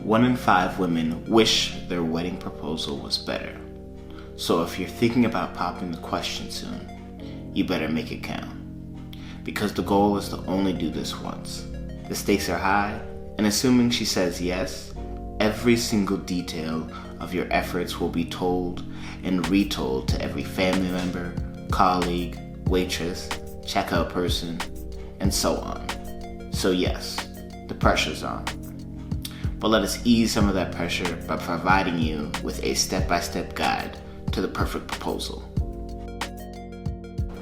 1 in 5 women wish their wedding proposal was better. So if you're thinking about popping the question soon, you better make it count. Because the goal is to only do this once. The stakes are high, and assuming she says yes, every single detail of your efforts will be told and retold to every family member, colleague, waitress, checkout person, and so on. So yes, the pressure's on. But let us ease some of that pressure by providing you with a step-by-step guide to the perfect proposal.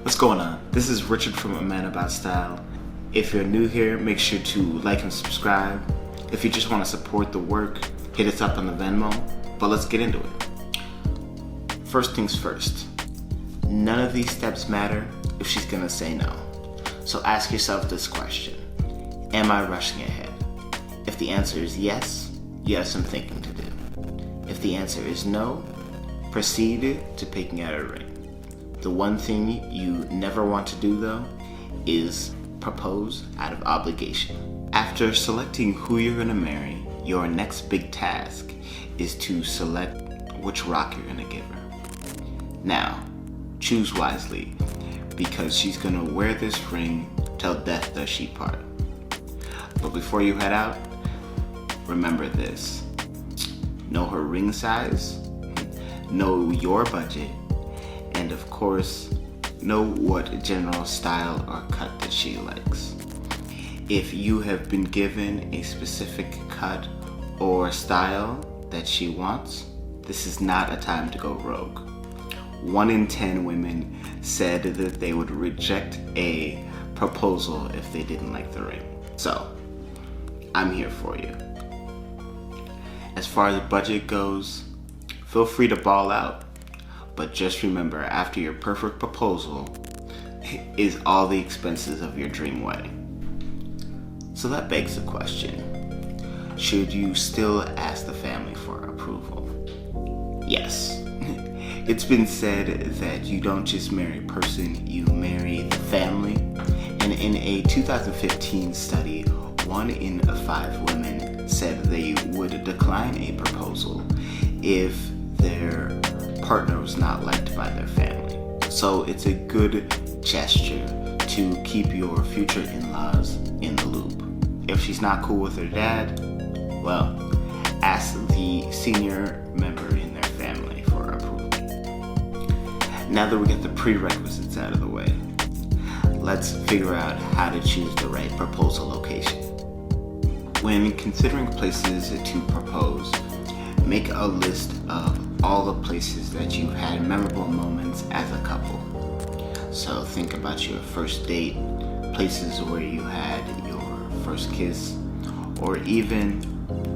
What's going on? This is Richard from A Man About Style. If you're new here, make sure to like and subscribe. If you just want to support the work, hit us up on the Venmo. But let's get into it. First things first, none of these steps matter if she's gonna say no. So ask yourself this question: am I rushing ahead? If the answer is yes, you have some thinking to do. If the answer is no, proceed to picking out a ring. The one thing you never want to do though is propose out of obligation. After selecting who you're gonna marry, your next big task is to select which rock you're gonna give her. Now, choose wisely, because she's gonna wear this ring till death does she part. But before you head out, remember this: know her ring size, know your budget, and of course, know what general style or cut that she likes. If you have been given a specific cut or style that she wants, this is not a time to go rogue. 1 in 10 women said that they would reject a proposal if they didn't like the ring. So, I'm here for you. As far as budget goes, feel free to ball out, but just remember, after your perfect proposal is all the expenses of your dream wedding. So that begs the question: should you still ask the family for approval? Yes. It's been said that you don't just marry a person, you marry the family. And in a 2015 study, 1 in 5 women said they would decline a proposal if their partner was not liked by their family. So it's a good gesture to keep your future in-laws in the loop. If she's not cool with her dad, well, ask the senior member in their family for approval. Now that we get the prerequisites out of the way, let's figure out how to choose the right proposal location. When considering places to propose, make a list of all the places that you've had memorable moments as a couple. So think about your first date, places where you had your first kiss, or even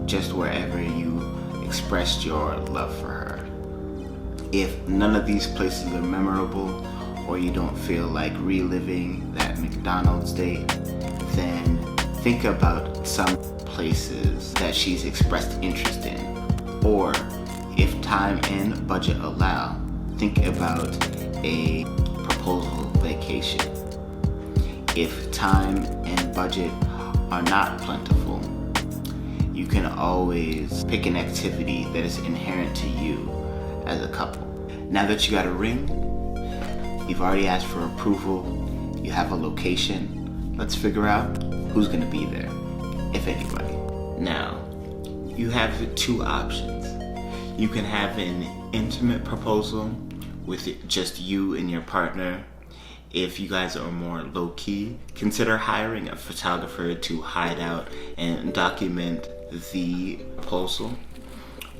just wherever you expressed your love for her. If none of these places are memorable, or you don't feel like reliving that McDonald's date, then think about some places that she's expressed interest in. Or if time and budget allow, think about a proposal vacation. If time and budget are not plentiful, you can always pick an activity that is inherent to you as a couple. Now that you got a ring, you've already asked for approval, you have a location, let's figure out who's gonna be there, if anybody. Now, you have 2 options. You can have an intimate proposal with just you and your partner. If you guys are more low-key, consider hiring a photographer to hide out and document the proposal.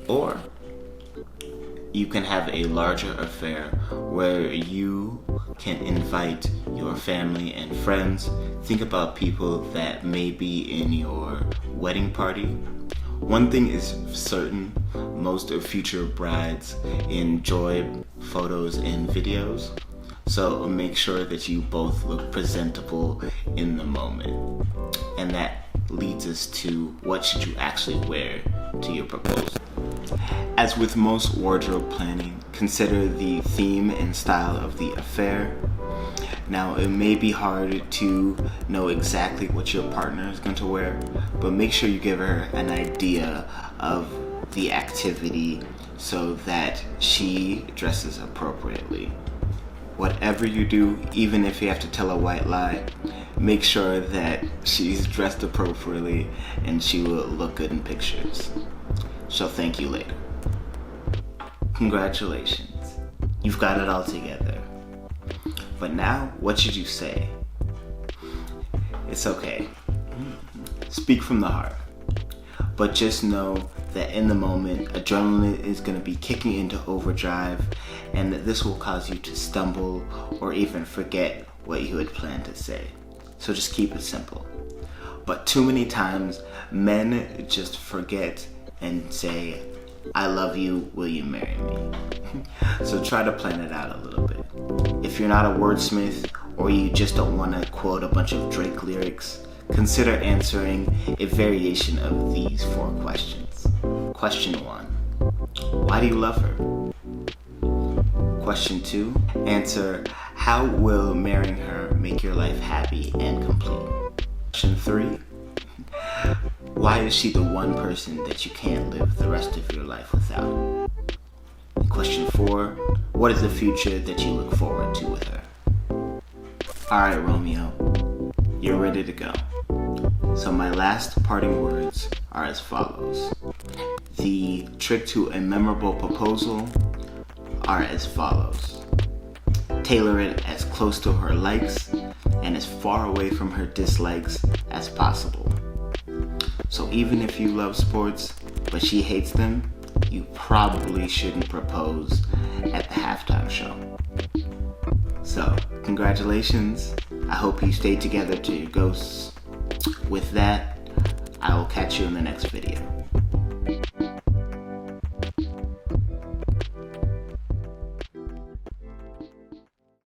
Or you can have a larger affair where you can invite your family and friends. Think about people that may be in your wedding party. One thing is certain: most future brides enjoy photos and videos. So make sure that you both look presentable in the moment. And that leads us to what should you actually wear to your proposal. As with most wardrobe planning, consider the theme and style of the affair. Now, it may be hard to know exactly what your partner is going to wear, but make sure you give her an idea of the activity so that she dresses appropriately. Whatever you do, even if you have to tell a white lie, make sure that she's dressed appropriately and she will look good in pictures. She'll thank you later. Congratulations, you've got it all together. But now, what should you say? It's okay. Speak from the heart. But just know that in the moment, adrenaline is going to be kicking into overdrive, and that this will cause you to stumble or even forget what you had planned to say. So just keep it simple. But too many times, men just forget and say, "I love you, will you marry me?" So try to plan it out a little bit. If you're not a wordsmith, or you just don't want to quote a bunch of Drake lyrics, consider answering a variation of these 4 questions. Question 1, why do you love her? Question 2, answer, how will marrying her make your life happy and complete? Question 3, why is she the one person that you can't live the rest of your life without? And question 4, what is the future that you look forward to with her? Alright, Romeo, you're ready to go. So my last parting words are as follows. The trick to a memorable proposal are as follows. Tailor it as close to her likes and as far away from her dislikes as possible. So even if you love sports, but she hates them, you probably shouldn't propose at the halftime show. So, congratulations. I hope you stay together to your ghosts. With that, I will catch you in the next video.